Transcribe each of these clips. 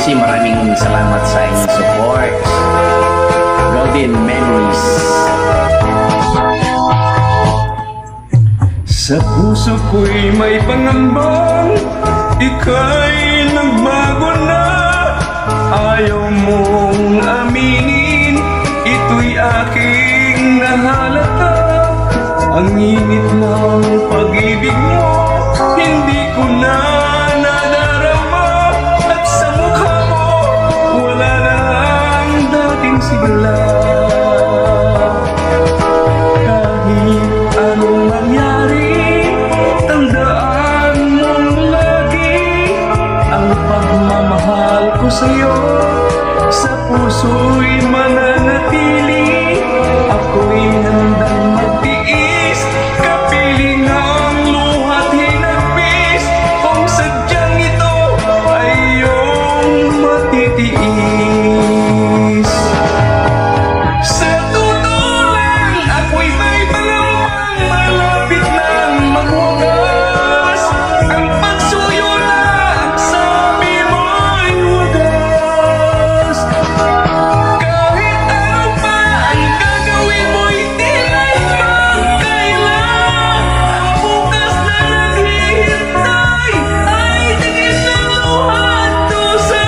PBC, maraming salamat sa inyong support. Golden Memories. Sa puso ko'y may pangambang ika'y nagbago na. Ayaw mong aminin, ito'y aking nahalata. Ang init ng pag-ibig mo, hindi ko na nadarama. At sa mukha mo, wala na ang dating sigla. Kahit anong mangyari, tandaan mong lagi ang pagmamahal ko sa'yo. Sa puso'y mananatili, ako'y handang magtiis. Kapiling ang luha't hinagpis, kung sadyang ito ay iyong matitiis. Sa totoo lang, ako'y may malamang malapit nang magwakas. Ang pagsuyo na ang sabi mo'y wagas. Kahit ano pa ang gagawin mo'y tila'y magkailan. Ang bukas na naghihintay ay tingin ng luha't dusa.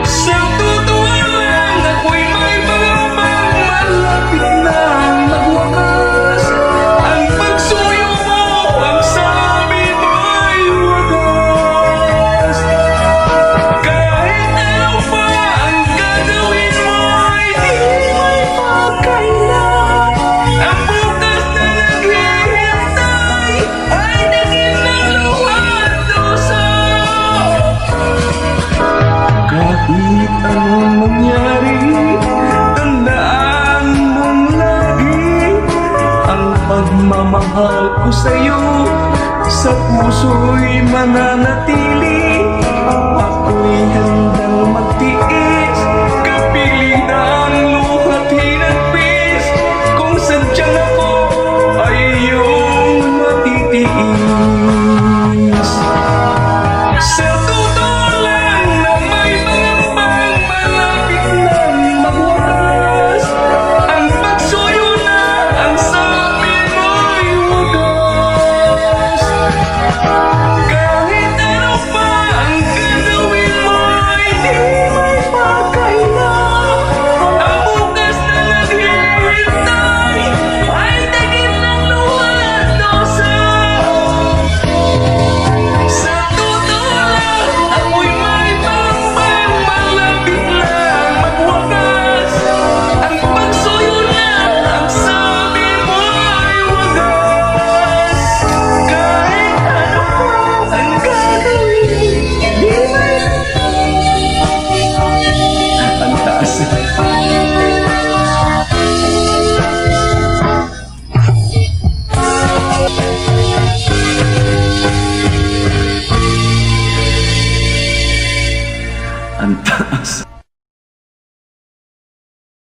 Sa totoo lang, ako'y may malamang malapit nang magwakas. Ang pagsuyo mo, ang sabi mo'y wagas. Kahit ano pa ang gagawin mo ay di may magkailan. Ang bukas na naghihintay ay tingin ng luha't dusa. Kahit anong mangyari, tandaan mong lagi ang pagmamahal ko sa'yo. Sa puso'y mananatili, ako'y handang magtiis.